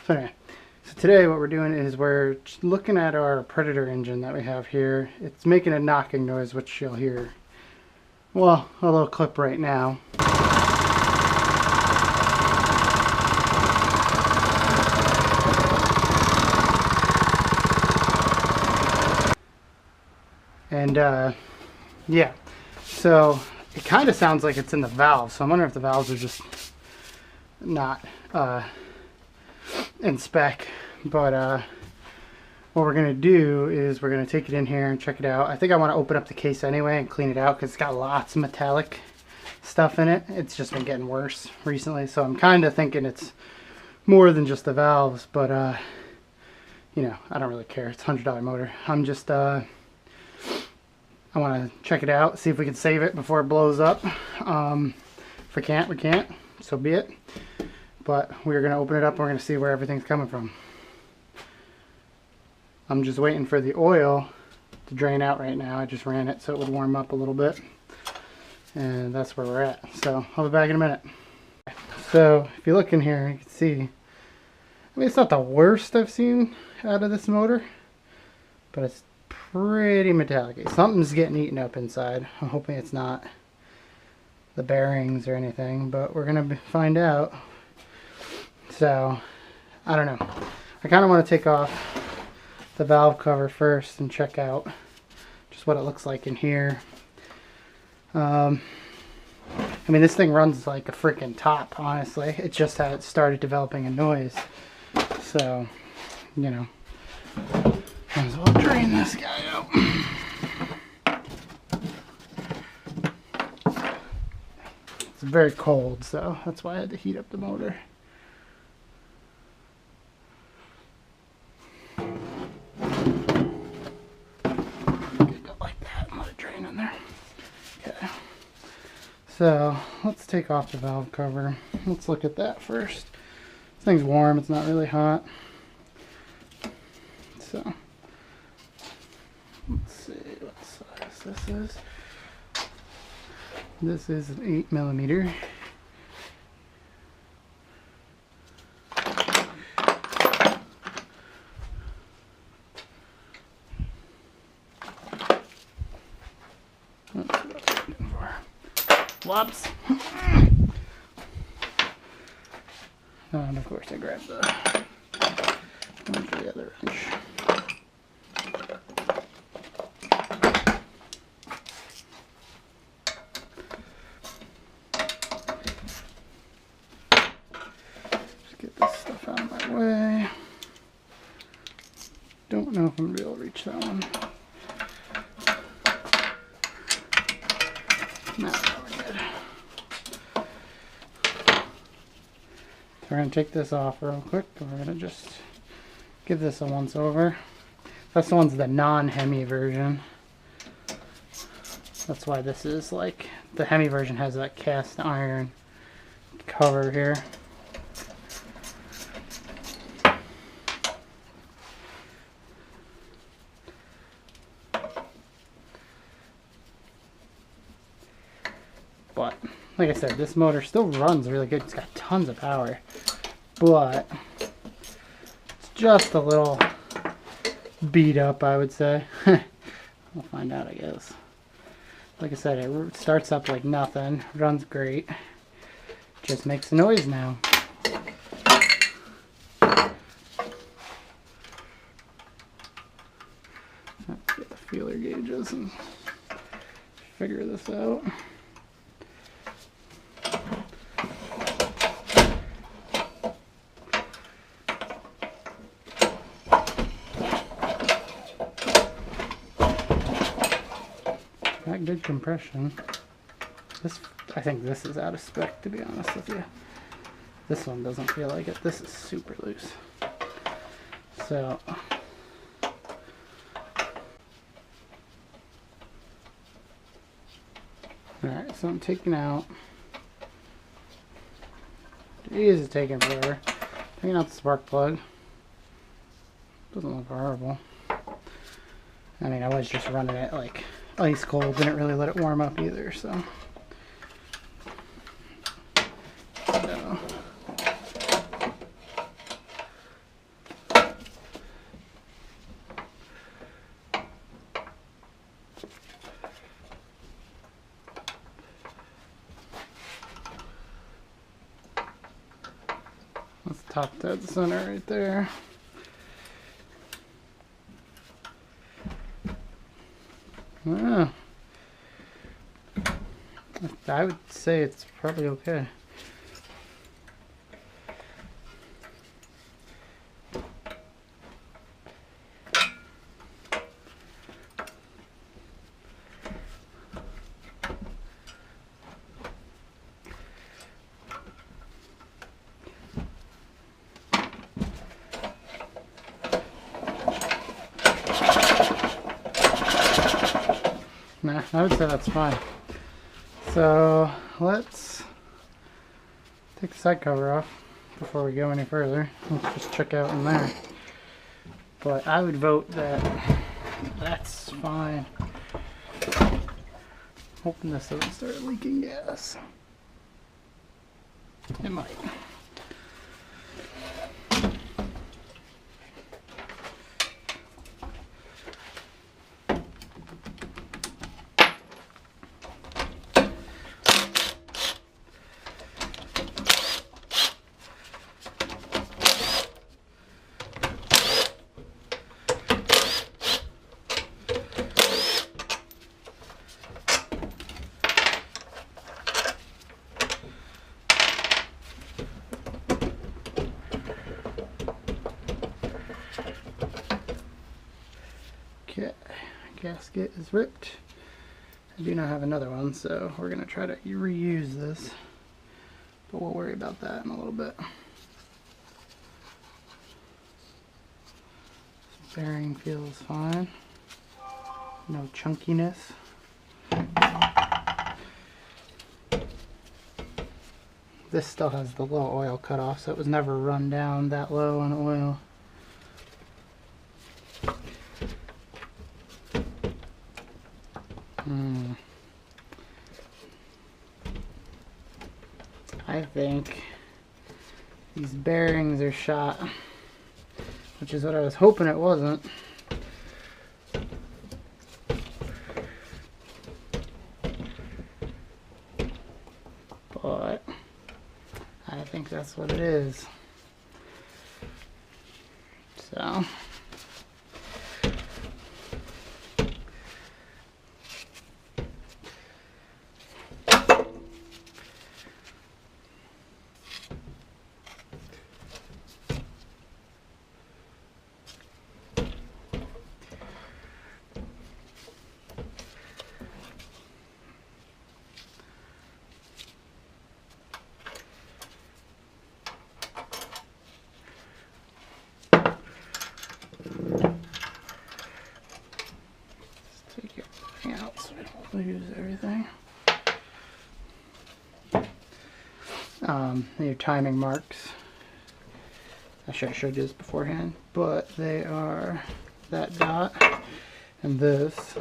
So anyway, so today what we're doing is we're just looking at our Predator engine that we have here. It's making a knocking noise, which you'll hear, well, a little clip right now. And yeah, so it kind of sounds like it's in the valve, so I'm wondering if the valves are just not in spec. But what we're gonna do is we're gonna take it in here and check it out. I think I want to open up the case anyway and clean it out because it's got lots of metallic stuff in it. It's just been getting worse recently, so I'm kind of thinking it's more than just the valves. But you know, I don't really care. It's a $100 motor. I'm just I want to check it out, see if we can save it before it blows up. If we can't, we can't. So be it. But we're going to open it up and we're going to see where everything's coming from. I'm just waiting for the oil to drain out right now. I just ran it so it would warm up a little bit. And that's where we're at. So I'll be back in a minute. So if you look in here, you can see, I mean, it's not the worst I've seen out of this motor, but it's pretty metallic. Something's getting eaten up inside. I'm hoping it's not the bearings or anything, but we're gonna find out. So I don't know. I kind of want to take off the valve cover first and check out just what it looks like in here. I mean, this thing runs like a freaking top, honestly. It just had started developing a noise, so you know, might as well drain this guy out. It's very cold, so that's why I had to heat up the motor. Go like that and let it drain in there. Okay. So let's take off the valve cover. Let's look at that first. This thing's warm, it's not really hot. So let's see what size this is. This is an 8mm. That's what I was looking for. Whoops. And of course I grabbed the one for the other wrench. Way. Don't know if I'm going to be able to reach that one. No, we're good. So we're going to take this off real quick. We're going to just give this a once over. This one's the non-Hemi version. That's why this is like, the Hemi version has that cast iron cover here. But like I said, this motor still runs really good. It's got tons of power, but it's just a little beat up, I would say. We'll find out, I guess. Like I said, it starts up like nothing, runs great, just makes a noise now. Let's get the feeler gauges and figure this out. Got good compression. This, I think this is out of spec, to be honest with you. This one doesn't feel like it. This is super loose. So alright, so I'm taking out, these is taking forever. Taking out the spark plug. Doesn't look horrible. I mean, I was just running it like ice cold, didn't really let it warm up either, so. top dead center right there. Yeah. I would say it's probably okay. Nah, I would say that's fine. So let's take the side cover off before we go any further. Let's just check out in there. But I would vote that that's fine. Hoping this doesn't start leaking gas. It might. Okay, gasket is ripped. I do not have another one, so we're going to try to reuse this, but we'll worry about that in a little bit. This bearing feels fine. No chunkiness. This still has the low oil cut off, so it was never run down that low on oil. I think these bearings are shot, which is what I was hoping it wasn't. But I think that's what it is. So lose everything. Your timing marks. I should have showed you this beforehand, but they are that dot and this.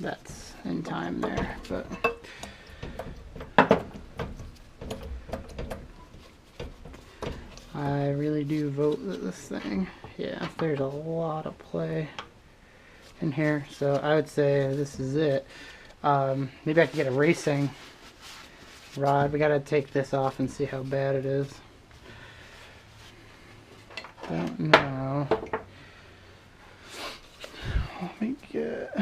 That's in time there, but I really do vote that this thing, yeah, there's a lot of play in here, so I would say this is it. Maybe I could get a racing rod. We gotta take this off and see how bad it is. Don't know. Let me get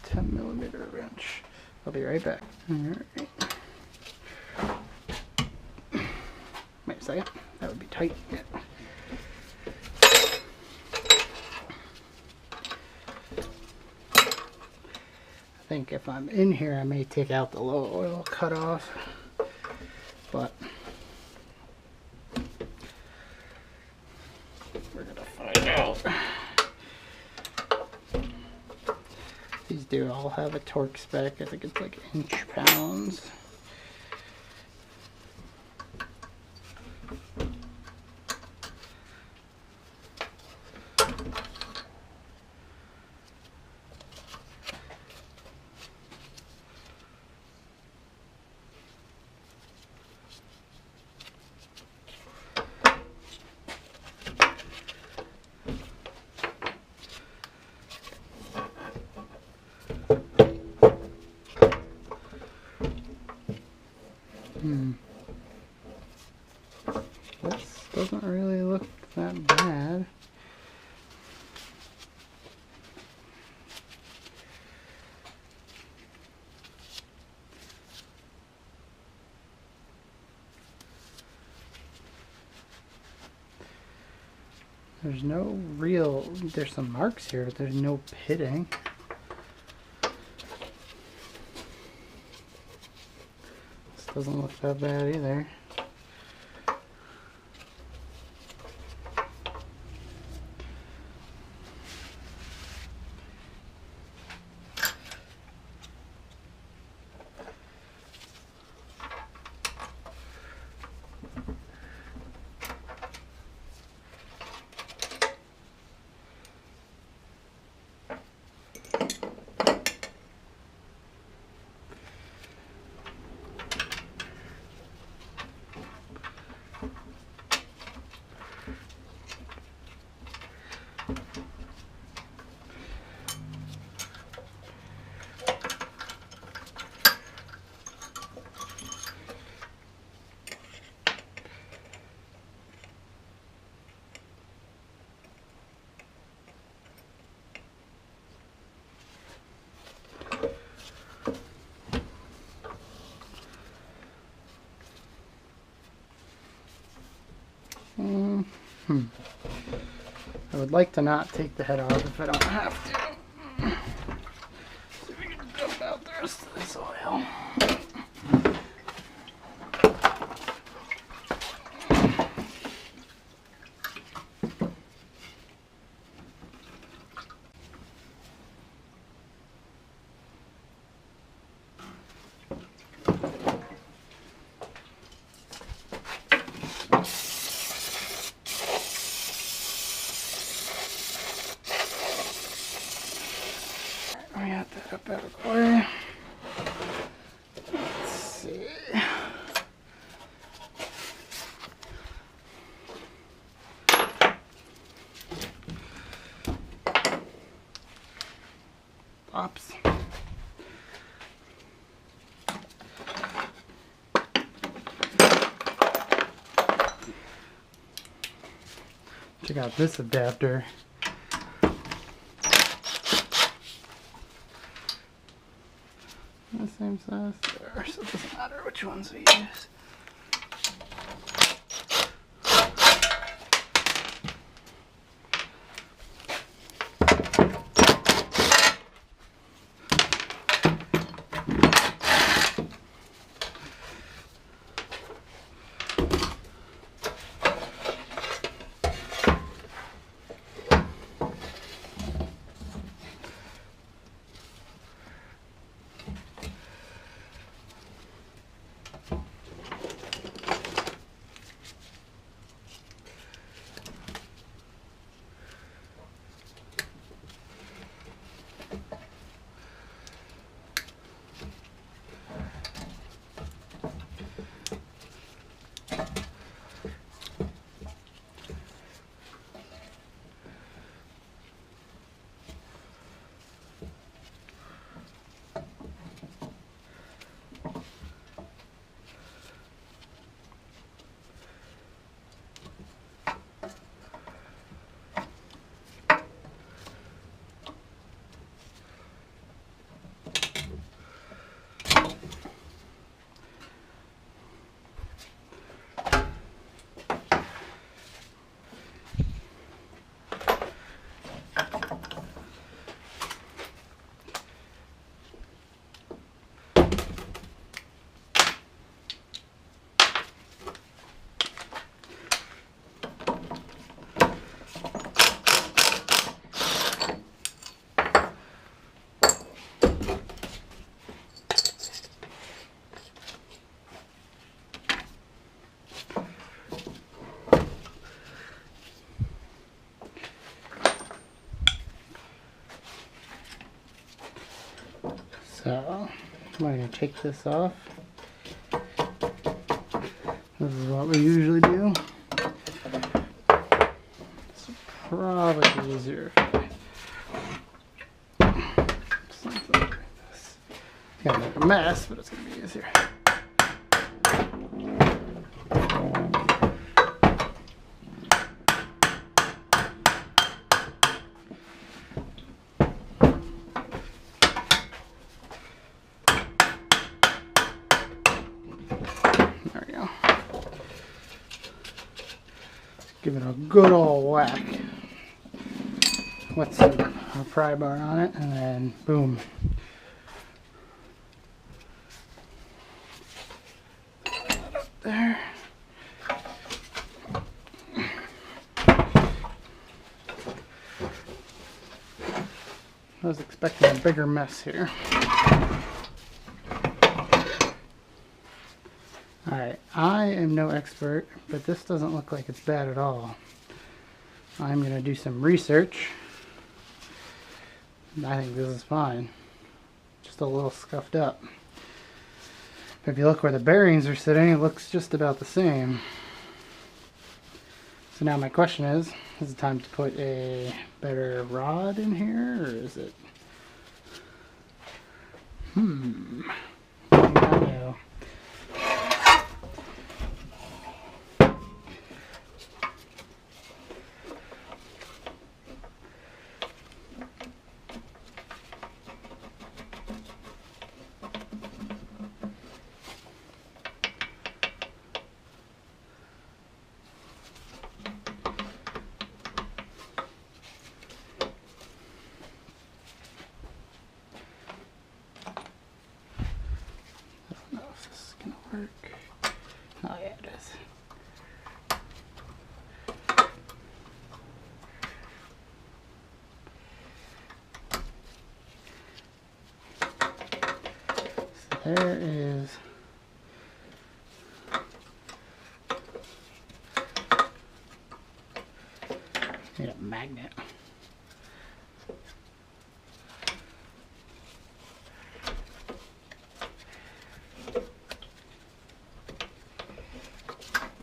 10mm wrench. I'll be right back. Alright. Wait a second. That would be tight. Yeah. I think if I'm in here, I may take out the low oil cutoff, but we're gonna find out. These do all have a torque spec. I think it's like inch-pounds. This doesn't really look that bad. There's no real, there's some marks here, but there's no pitting. This doesn't look that bad either. I would like to not take the head off if I don't have to. See if we can dump out the rest of this oil. We got that up out of the way. Let's see. Pops. Check out this adapter. The same size there, so it doesn't matter which ones we use. So, I'm going to take this off. This is what we usually do. It's probably easier if I something like this. It's going to make a mess, but it's going to be easier. Give it a good old whack with some pry bar on it, and then boom. There. I was expecting a bigger mess here. Alright, I am no expert, but this doesn't look like it's bad at all. I'm going to do some research. I think this is fine. Just a little scuffed up. But if you look where the bearings are sitting, it looks just about the same. So now my question is it time to put a better rod in here, or is it? I don't know. Oh yeah, it is. So there is need a magnet.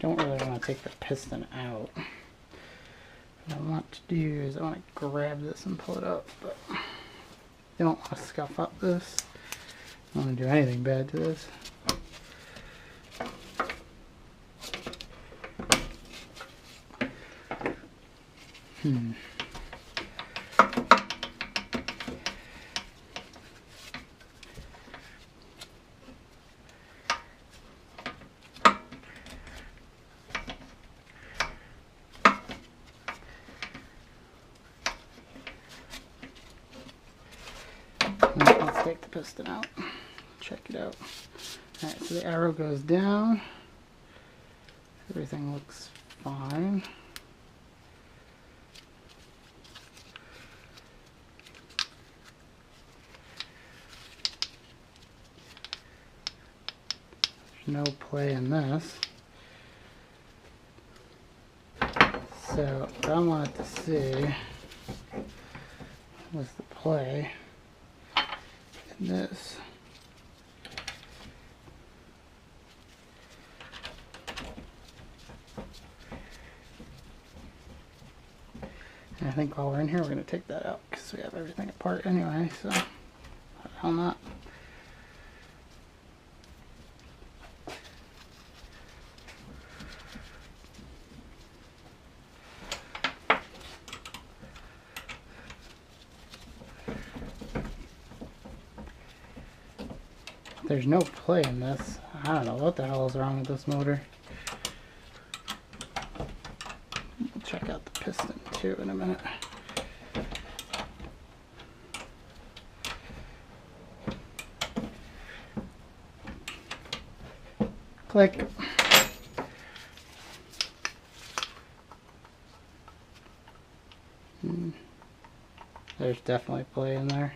Don't really want to take the piston out. What I want to do is I want to grab this and pull it up, but I don't want to scuff up this. I don't want to do anything bad to this. Let's take the piston out. Check it out. Alright, so the arrow goes down. Everything looks fine. There's no play in this. So what I wanted to see was the play in this. And I think while we're in here, we're going to take that out because we have everything apart anyway, so hell not. There's no play in this. I don't know what the hell is wrong with this motor. We'll check out the piston too in a minute. Click. There's definitely play in there.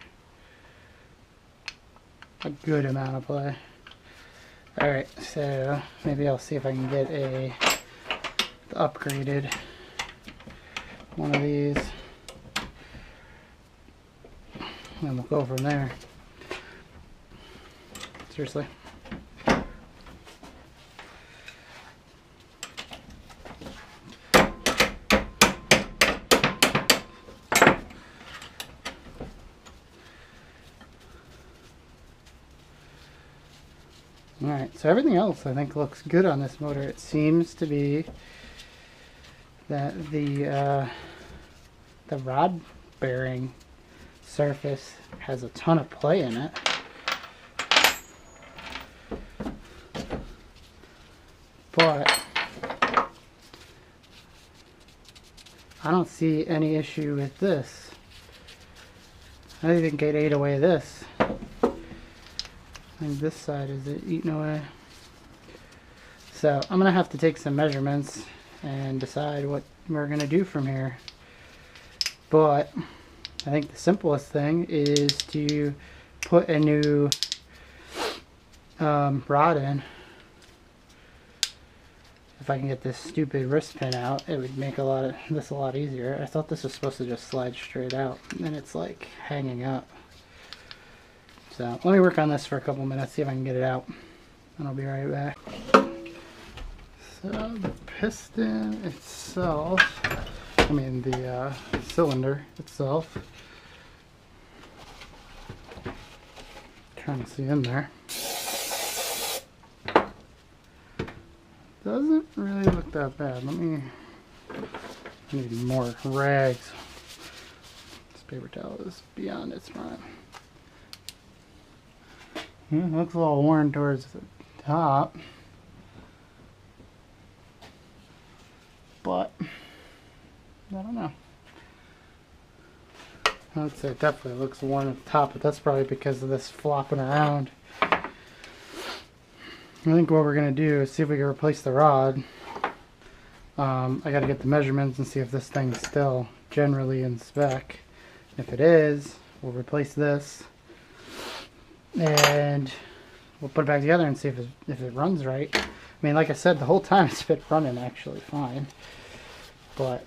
A good amount of play. Alright, so maybe I'll see if I can get the upgraded one of these, and we'll go from there. Seriously. Alright, so everything else I think looks good on this motor. It seems to be that the rod bearing surface has a ton of play in it. But I don't see any issue with this. I think it ate away this. I think this side is eating away. So I'm gonna have to take some measurements and decide what we're gonna do from here. But I think the simplest thing is to put a new rod in. If I can get this stupid wrist pin out, it would make this a lot easier. I thought this was supposed to just slide straight out, and it's like hanging up. So let me work on this for a couple minutes, see if I can get it out, and I'll be right back. So the piston itself, I mean the cylinder itself, trying to see in there, doesn't really look that bad. I need more rags. This paper towel is beyond its prime. It looks a little worn towards the top, but I don't know. I would say it definitely looks worn at the top, but that's probably because of this flopping around. I think what we're going to do is see if we can replace the rod. I got to get the measurements and see if this thing's still generally in spec. If it is, we'll replace this and we'll put it back together and see if it runs right. I mean, like I said, the whole time it's been running actually fine, but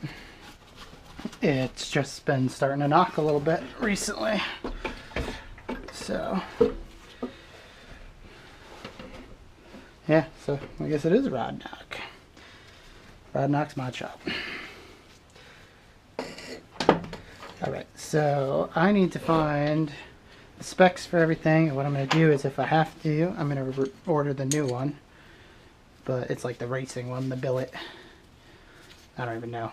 it's just been starting to knock a little bit recently. So yeah, so I guess it is a rod knock. Rod knock's my chop. Alright, so I need to find the specs for everything. And what I'm going to do is, if I have to, I'm going to order the new one. But it's like the racing one, the billet. I don't even know.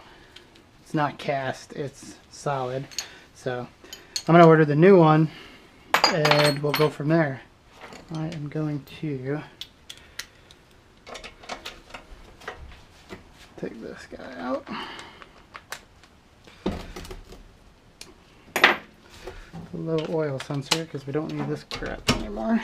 It's not cast, it's solid. So I'm going to order the new one and we'll go from there. I am going to take this guy out. A low oil sensor because we don't need this crap anymore.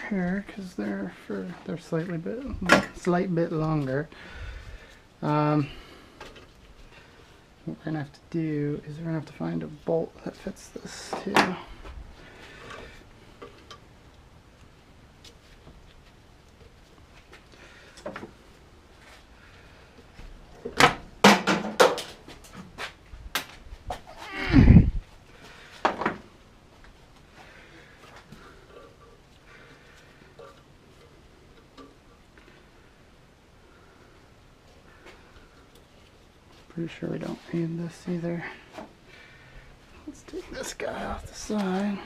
Here because they're slight bit longer. What we're gonna have to do is we're gonna have to find a bolt that fits this too. Pretty sure we don't need this either. Let's take this guy off the side.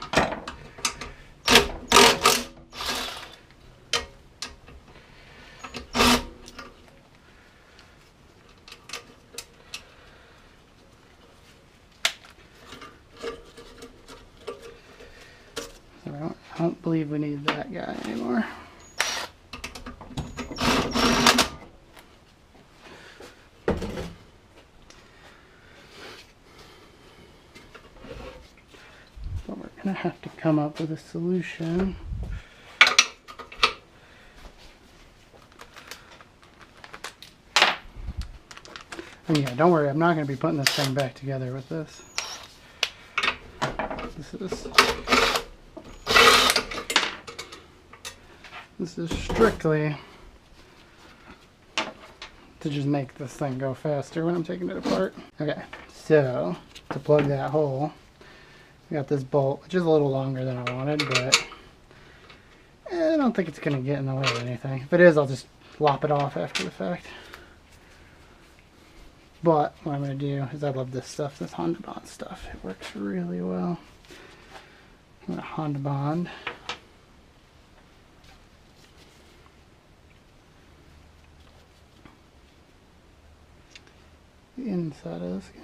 So I don't believe we need that guy anymore. I have to come up with a solution. And yeah, don't worry, I'm not going to be putting this thing back together with this. This is strictly to just make this thing go faster when I'm taking it apart. Okay, so to plug that hole, I got this bolt, which is a little longer than I wanted, but I don't think it's going to get in the way of anything. If it is, I'll just lop it off after the fact. But what I'm going to do is, I love this stuff, this Honda Bond stuff. It works really well. I'm going to Honda Bond. The inside of this guy.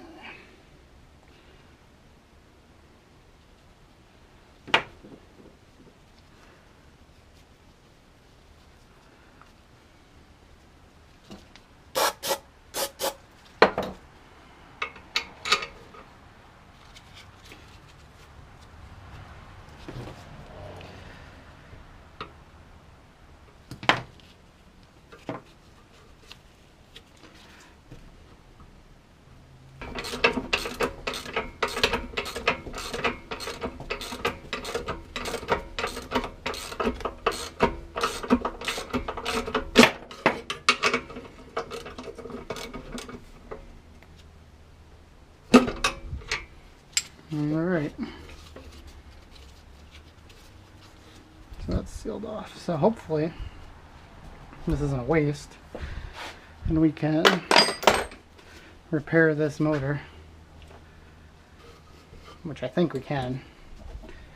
Alright, so that's sealed off. So hopefully this isn't a waste and we can repair this motor, which I think we can.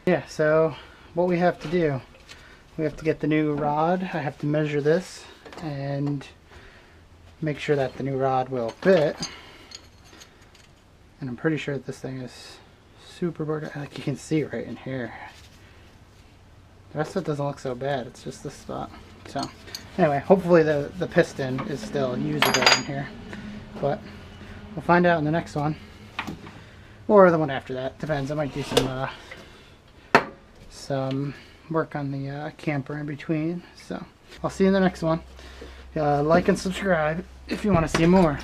Yeah, so what we have to do, we have to get the new rod. I have to measure this and make sure that the new rod will fit. And I'm pretty sure that this thing is super bored, like you can see right in here. The rest of it doesn't look so bad, it's just this spot. So anyway, hopefully the piston is still usable in here, but we'll find out in the next one, or the one after that, depends. I might do some work on the camper in between. So I'll see you in the next one. Like and subscribe if you want to see more.